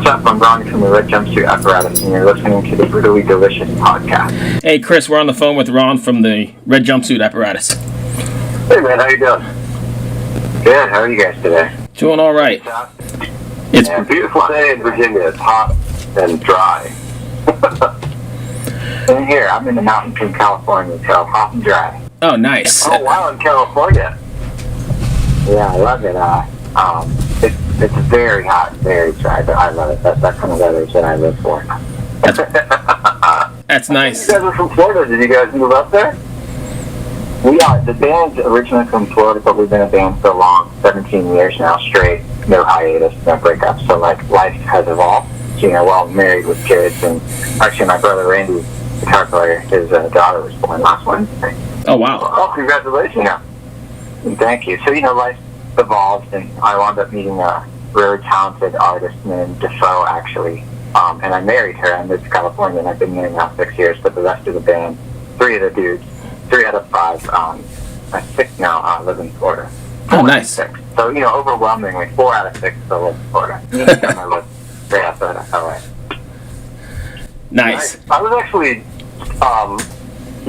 What's up? I'm Ronnie from the Red Jumpsuit Apparatus, and you're listening to the Brutally Delicious podcast. Hey, Chris, we're on the phone with Ron from the Red Jumpsuit Apparatus. Hey, man, how you doing? Good. How are you guys today? Doing all right. It's a beautiful day in Virginia. It's hot and dry. In here, I'm in the mountains in California, so hot and dry. Oh, nice. Oh, wow, in California. Yeah, I love it. It's very hot and very dry, but I love it. That's that kind of weather that I live for. That's nice. You guys are from Florida. Did you guys move up there? We are. The band's originally from Florida, but we've been a band so long, 17 years now straight, no hiatus, no breakup. So, like, life has evolved. So, you know, we're all married with kids, and actually my brother Randy, guitar player, his daughter was born last Wednesday. Oh, wow. Oh, congratulations. Yeah. Thank you. So, you know, life evolved, and I wound up meeting a really talented artist named Defoe, actually. And I married her. I moved to California, and I've been here now 6 years, but the rest of the band, 3 of the dudes, 3 out of 5, 6 now live in Florida. Oh, nice. 6. So, you know, overwhelmingly, 4 out of 6 still live in Florida. I live right outside of LA. Nice. I was actually,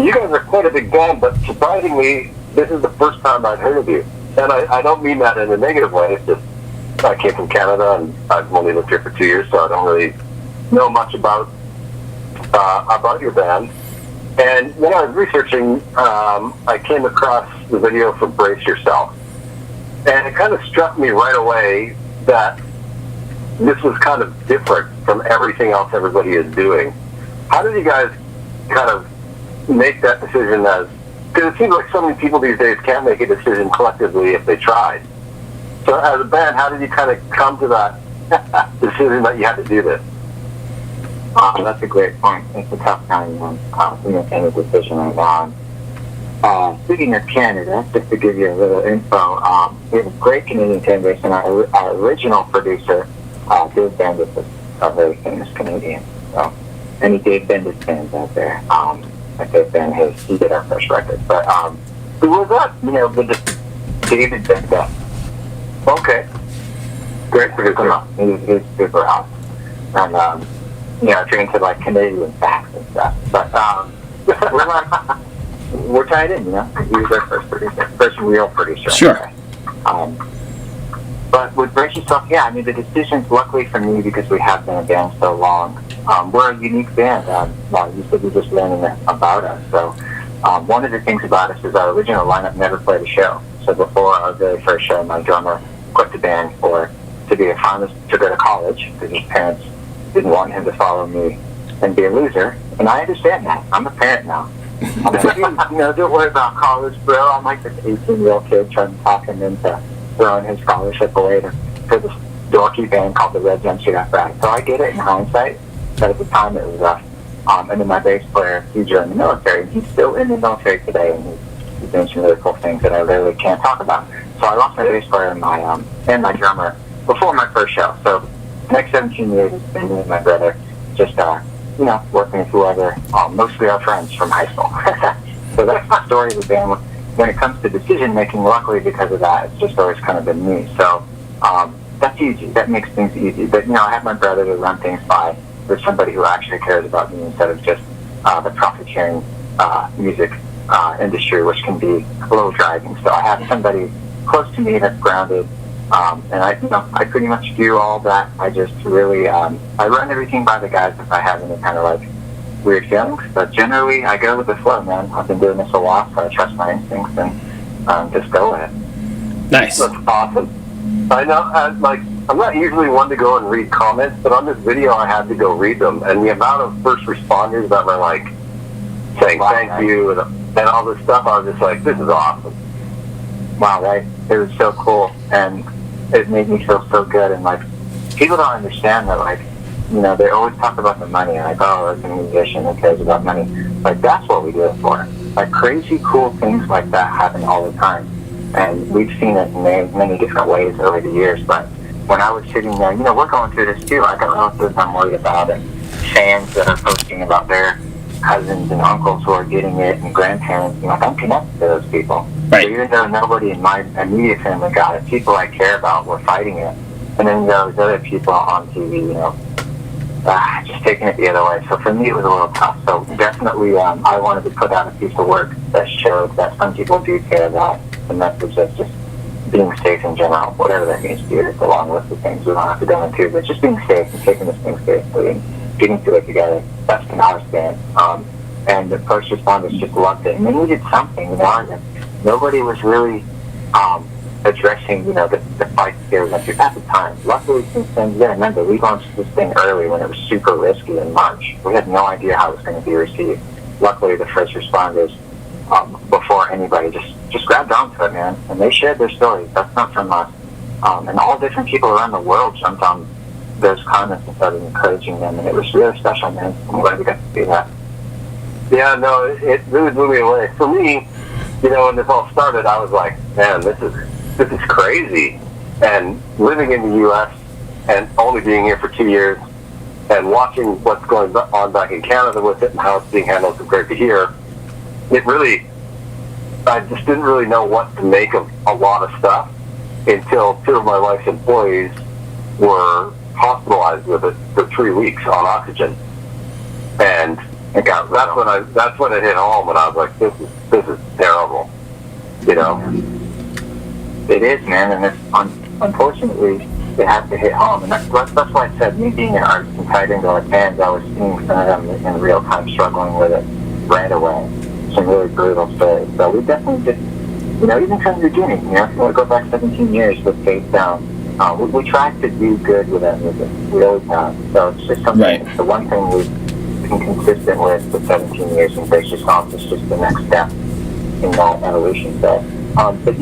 you guys are quite a big band, but surprisingly, this is the first time I've heard of you. And I don't mean that in a negative way. It's just, I came from Canada, and I've only lived here for 2 years, so I don't really know much about your band. And when I was researching, I came across the video for Brace Yourself. And it kind of struck me right away that this was kind of different from everything else everybody is doing. How did you guys kind of make that decision as, because it seems like so many people these days can't make a decision collectively if they tried. So as a band, how did you kind of come to that decision that you had to do this? That's a great point. It's a tough time when we make any decision right now. Speaking of Canada, just to give you a little info, we have a great Canadian fan base, and our original producer, Dave Bendis, is a very famous Canadian. So any Dave Bendis fans out there, a big fan, he did our first record. But who was that? You know, David Bendis. Okay. Great producer. He's super awesome. And, you know, if you're into, like, Canadian facts and stuff. But we're tied in, you know. He was our first producer, first real producer. Sure. But with Brace Yourself, yeah, I mean, the decisions, luckily for me, because we have been a band so long, we're a unique band. You said you just learning about us. So one of the things about us is our original lineup never played a show. So before our very first show, my drummer quit the band to be a pharmacist, to go to college, because his parents didn't want him to follow me and be a loser. And I understand that. I'm a parent now. I'm like, you know, don't worry about college, bro. I'm like this 18-year-old kid trying to talk him into throwing his scholarship away for this dorky band called the Red Jumpsuit Apparatus. So I get it in hindsight, but at the time it was rough. And then my bass player, he joined the military, and he's still in the military today, and he's doing some really cool things that I literally can't talk about. So I lost my bass player and my drummer before my first show. So the next 17 years has been me and my brother just, you know, working with whoever, mostly our friends from high school. So that's the story of the band. When it comes to decision making, luckily because of that, it's just always kind of been me. So that's easy. That makes things easy. But, you know, I have my brother to run things by. There's somebody who actually cares about me instead of just the profiteering music industry, which can be a little driving. So I have somebody close to me that's grounded. And I pretty much do all that. I just really, I run everything by the guys if I have any kind of like weird feelings. But generally, I go with the flow, man. I've been doing this a while, so I trust my instincts and just go with it. Nice. That's awesome. I know, I'm not usually one to go and read comments, but on this video, I had to go read them. And the amount of first responders that were like saying thank you and all this stuff, I was just like, this is awesome. Wow, right? It was so cool. And it made me feel so good. And like, people don't understand that, like, you know, they always talk about the money, like, oh, as a musician who cares about money. Like, that's what we do it for. Like, crazy cool things like that happen all the time. And we've seen it in many different ways over the years. But when I was sitting there, you know, we're going through this too. I got relatives I'm worried about, and fans that are posting about their cousins and uncles who are getting it, and grandparents. And like, I'm connected to those people. Right. So even though nobody in my immediate family got it, people I care about were fighting it. And then there was other people on TV, just taking it the other way. So for me, it was a little tough. So definitely, I wanted to put out a piece of work that showed that some people do care about the message of just being safe in general, whatever that means to you. It's a long list of things we don't have to go into, but just being safe and taking this thing seriously and getting through it together. That's been our stand. And the first responders just loved it. And they needed something, and nobody was really addressing, the fight they were going through at the time. Luckily, since then, remember, we launched this thing early when it was super risky in March. We had no idea how it was going to be received. Luckily, the first responders, before anybody, just grabbed onto it, man, and they shared their stories. That's not from us. And all different people around the world jumped on those comments and started encouraging them, and it was really special, man. I'm glad we got to see that. Yeah, no, it really blew me away. For me, when this all started, I was like, man, this is crazy. And living in the U.S. and only being here for 2 years and watching what's going on back in Canada with it and how it's being handled compared to here, I just didn't really know what to make of a lot of stuff until 2 of my wife's employees were hospitalized with it for 3 weeks on oxygen. And that's when it hit home, and I was like, this is terrible, It is, man, and it's unfortunately it has to hit home, and that's why I said me being an artist and tied into our bands, I was seeing some of them in real time struggling with it right away. Some really brutal stories. So we definitely just, even from the beginning, if you want to go back 17 years with Face Down, we tried to do good with that music. We always have. So it's just something. Right. The one thing we've been consistent with for 17 years and Brace Yourself is just the next step in that evolution. So, but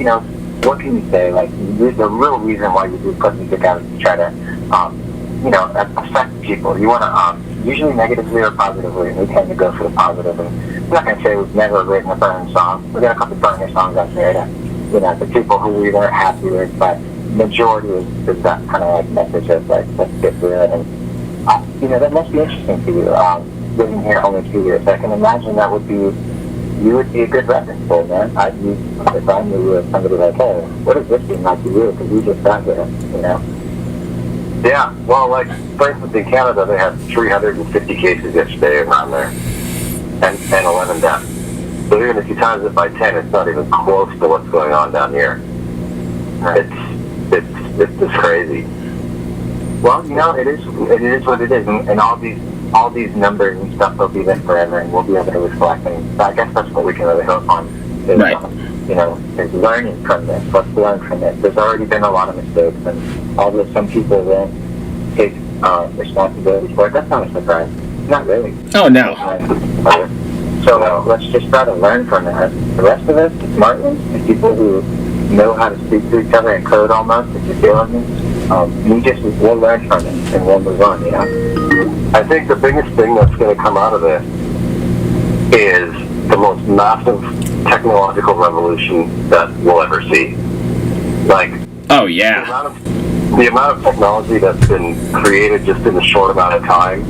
what can you say? Like, the real reason why you do put music out is to try to, affect people. You want to, usually negatively or positively, and we tend to go for the positive. And I'm not going to say we've never written a burning song. We got a couple burning songs out there that, the people who we weren't happy with, but majority is that kind of like message of like, let's get through it. And, that must be interesting to you, living here only 2 years. I can imagine you would be a good reference for, man. If I knew you were somebody like, hey, what is this being like to you? Because you just got here, Yeah, well, like, for instance, in Canada, they had 350 cases yesterday around there, and 11 deaths. So even if you times it by 10, it's not even close to what's going on down here. Right. It's just crazy. Well, it is what it is, and all these numbers and stuff will be there forever, and we'll be able to reflect. And so I guess that's what we can really hope on. Is, Right. Is learning from this. Let's learn from it. There's already been a lot of mistakes, and although some people won't take responsibility for it, that's not a surprise. Not really. Oh, no. So let's just try to learn from it. The rest of us, the smart ones, the people who know how to speak to each other in code almost, if you feel me, we'll learn from it and we'll move on, I think the biggest thing that's going to come out of this is the most massive technological revolution that we'll ever see. Like, Oh, yeah. the amount of technology that's been created just in a short amount of time,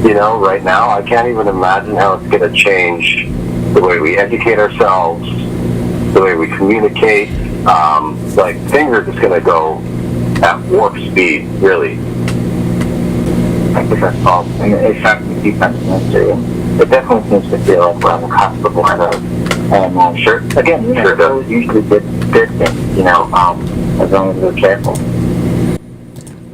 right now, I can't even imagine how it's going to change the way we educate ourselves, the way we communicate. Like, things are just going to go at warp speed, really. I think that's all. And it's happening to defense ministry, and it definitely seems to feel like we're on the cusp of one of those. And I'm sure, again, those usually good things, as long as we're careful.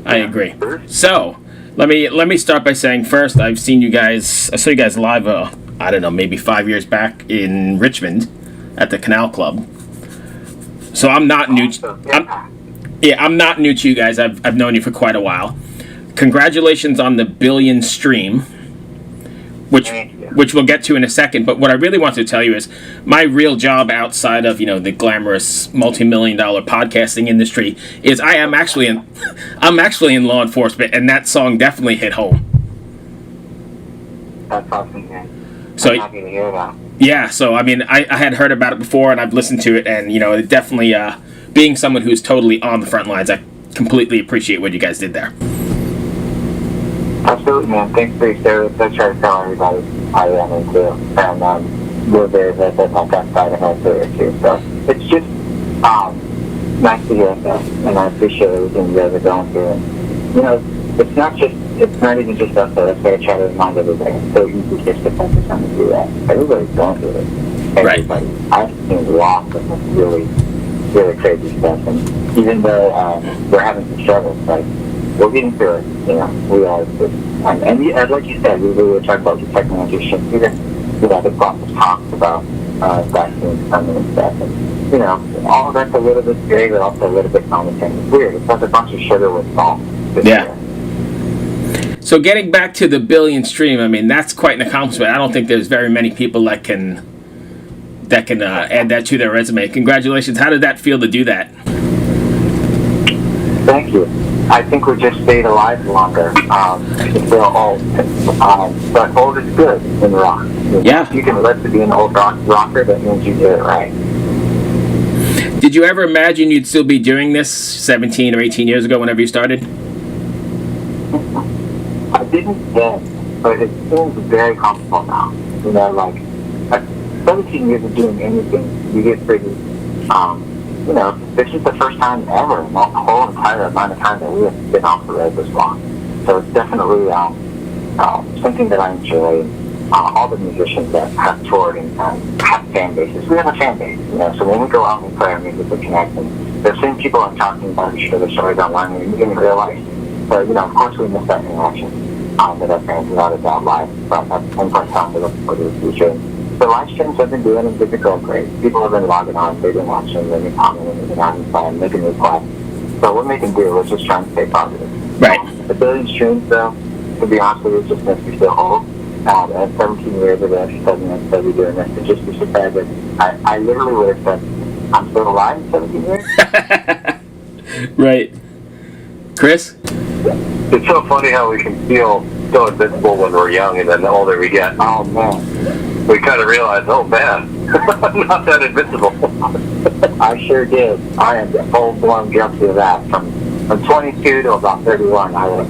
I agree. So, let me start by saying first, I saw you guys live, I don't know, maybe 5 years back in Richmond at the Canal Club. So I'm not new. I'm not new to you guys. I've known you for quite a while. Congratulations on the 1 billion stream, which we'll get to in a second. But what I really want to tell you is my real job outside of the glamorous multi-million-dollar podcasting industry is I'm actually in law enforcement, and that song definitely hit home. That's awesome, man. So I'm happy to hear that. yeah, so I mean I had heard about it before, and I've listened to it, and it definitely being someone who's totally on the front lines, I completely appreciate what you guys did there. Absolutely, man. Thanks for your service. I try to tell everybody I am into, and we're very, very good on that side of our career too. So it's just, Nice to hear that, and I appreciate everything you guys are going through. And, you know, it's not even just us, though. That's what I try to remind everybody. It's so easy just to focus on the U.S. Everybody's going through it. Everybody. Right. I've seen lots of really, really crazy stuff, and even though we're having some struggles, like, we're getting through it, you know, we are. And like you said, we were talking about the technology shift. Even, you know, the process talks about vaccines coming and stuff. And, you know, all of that's a little bit scary, but also a little bit promising. It's weird. It's like a bunch of sugar with salt. Yeah. So getting back to the billion stream, I mean, that's quite an accomplishment. I don't think there's very many people that can add that to their resume. Congratulations. How did that feel to do that? Thank you. I think we just stayed alive longer. I feel old. But old is good in rock. Yeah. If you can live to be an old rocker, that means you did it right. Did you ever imagine you'd still be doing this 17 or 18 years ago whenever you started? I didn't then, but it seems very comfortable now. You know, like, at 17 years of doing anything, you get pretty, you know, this is the first time ever in the whole entire amount of time that we have been off the road this long. So it's definitely something that I enjoy. All the musicians that have toured and have fan bases, we have a fan base, you know, so when we go out and play our music, we connect, and the same people I'm talking about, share their stories online, and you didn't realize. So, you know, of course we miss that interaction with our fans, without a doubt, live, but that's one point time to look for the future. The live streams I've been doing, and they've been going great. People have been logging on, they've been watching, they've been commenting, they've been having fun, making new class. So what we can do is just try and stay positive. Right. The billion streams, though, to be honest with you, just makes me feel old. And 17 years ago, she told me I'd still be doing this, and just be surprised that I literally would have said, I'm still alive in 17 years? Right. Chris? It's so funny how we can feel so invincible when we're young, and then the older we get, Oh, man. we kind of realize, oh man, I'm not that invincible. I sure did. I am full-blown guilty of that. From 22 to about 31, I was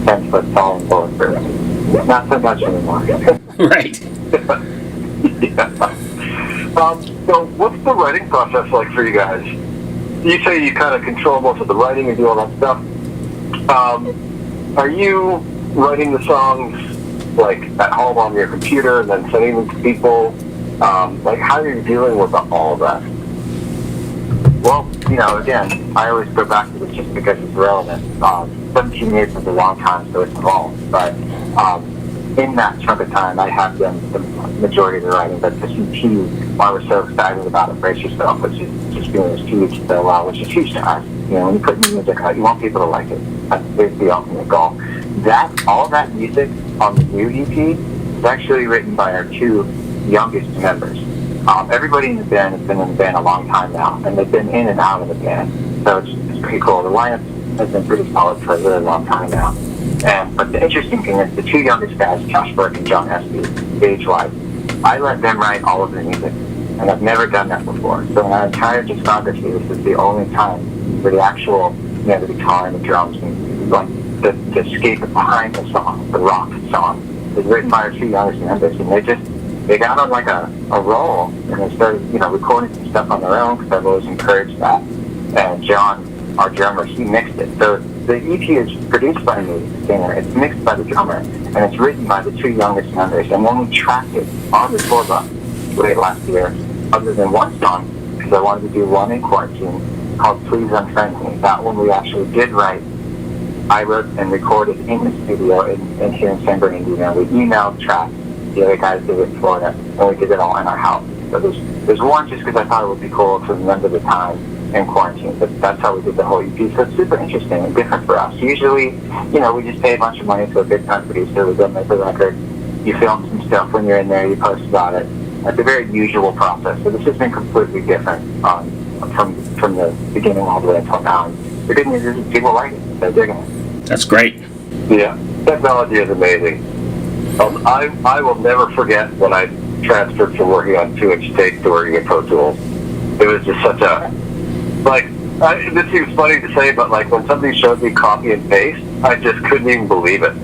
10 foot tall and bulletproof. Not so much anymore. Right. Yeah. So what's the writing process like for you guys? You say you kind of control most of the writing and do all that stuff. Are you writing the songs like at home on your computer and then sending them to people? Like how are you dealing with all of that? Well, you know, again, I always go back to this just because it's relevant. 17 years is a long time, so it's evolved. But in that chunk of time, I have done the majority of the writing. But this EP, why we're so excited about it, Brace Yourself, which is just being this huge so well, which is huge to us. You know, when you put new music out, you want people to like it. That's the ultimate goal. All that music on the new EP is actually written by our two youngest members. Everybody in the band has been in the band a long time now, and they've been in and out of the band. So it's pretty cool. The lineup has been pretty solid for a really long time now. But the interesting thing is the two youngest guys, Josh Burke and John Espy, age-wise, I let them write all of the music, and I've never done that before. So in our entire discography, this is the only time where the actual, you know, the guitar and the drums and like the escape behind the song, the rock song, is written by our two youngest members, and they got on like a roll, and they started, you know, recording some stuff on their own, because I've always encouraged that. And John, our drummer, he mixed it. So the EP is produced by me, the singer, it's mixed by the drummer, and it's written by the two youngest members. And when we tracked it on the tour bus late last year, other than one song, because I wanted to do one in quarantine, called Please Unfriend Me. That one we actually did write. I wrote and recorded in the studio in here in San Bernardino. We emailed tracks. The other guys did it in Florida, and we did it all in our house. So there's one just because I thought it would be cool to remember the time in quarantine. But that's how we did the whole EP. So it's super interesting and different for us. Usually, you know, we just pay a bunch of money to a big time producer. We go make a record. You film some stuff when you're in there. You post about it. That's a very usual process. So this has been completely different from the beginning all the way until now. And the good news is people like it. They're digging it. That's great. Yeah, technology is amazing. I will never forget when I transferred from working on 2-inch tapes to working in Pro Tools. It was just such a, this seems funny to say, but like when somebody showed me copy and paste, I just couldn't even believe it.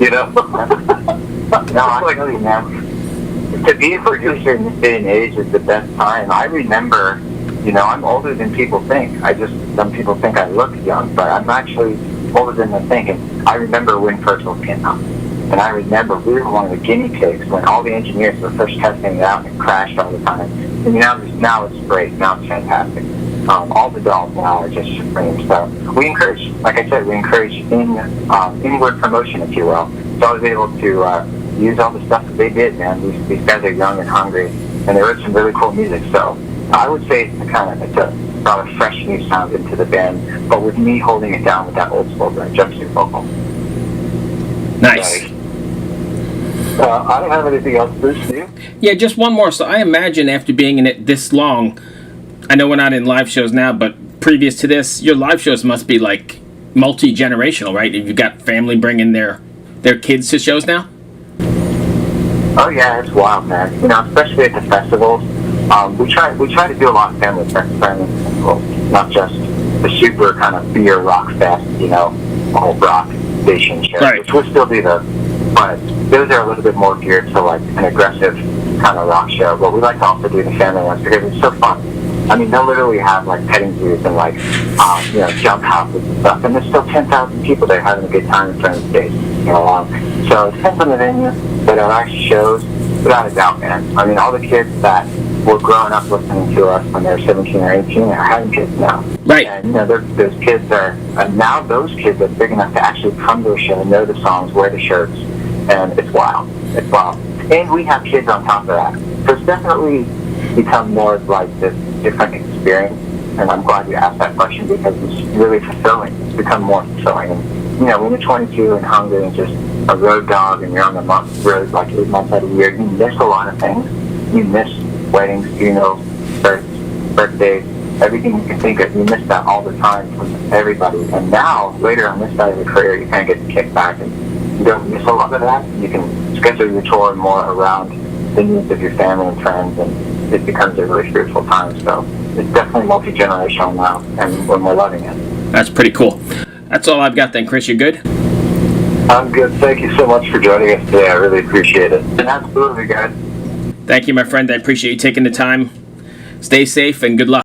You know? No, I tell you, man, to be a producer in this day and age is the best time. I remember You know, I'm older than people think. Some people think I look young, but I'm actually older than they think. And I remember when Virtual came out. And I remember we were one of the guinea pigs when all the engineers were first testing it out and it crashed all the time. And now it's great. Now it's fantastic. All the dolls now are just supreme. So we encourage, like I said, inward promotion, if you will. So I was able to use all the stuff that they did, man. These guys are young and hungry, and they wrote some really cool music. So I would say it's brought a fresh new sound into the band, but with me holding it down with that old school jumpsuit vocal. Nice. I don't have anything else, Bruce, do you? Yeah, just one more. So I imagine after being in it this long, I know we're not in live shows now, but previous to this, your live shows must be like multi-generational, right? You've got family bringing their kids to shows now? Oh yeah, it's wild, man. You know, especially at the festivals. We try to do a lot of family friendly festivals, not just the super kind of beer rock fest, you know, whole rock station show, right, which would still be but those are a little bit more geared to like an aggressive kind of rock show. But we like to also do the family ones because it's so fun. I mean, they'll literally have like petting zoos and like jump houses and stuff, and there's still 10,000 people there having a good time in front of the stage. You know, so it depends on the venue, but our actual shows, without a doubt, man. I mean, all the kids that were growing up listening to us when they were 17 or 18 are having kids now. Right. And, you know, those kids are, now those kids are big enough to actually come to a show, know the songs, wear the shirts, and it's wild. It's wild. And we have kids on top of that. So it's definitely become more of like this different experience. And I'm glad you asked that question because it's really fulfilling. It's become more fulfilling. And, you know, when you're 22 and hungry and just a road dog and you're on the road like 8 months out of the year, you miss a lot of things. You miss weddings, funerals, birthdays, everything you can think of. You miss that all the time from everybody. And now, later on this side of the career, you kind of get to kick back and you don't miss a lot of that. You can schedule your tour more around the needs of your family and friends, and it becomes a really fruitful time. So it's definitely multi-generational now, and we're loving it. That's pretty cool. That's all I've got then, Chris. You good? I'm good. Thank you so much for joining us today. I really appreciate it. Absolutely, guys. Thank you, my friend. I appreciate you taking the time. Stay safe and good luck.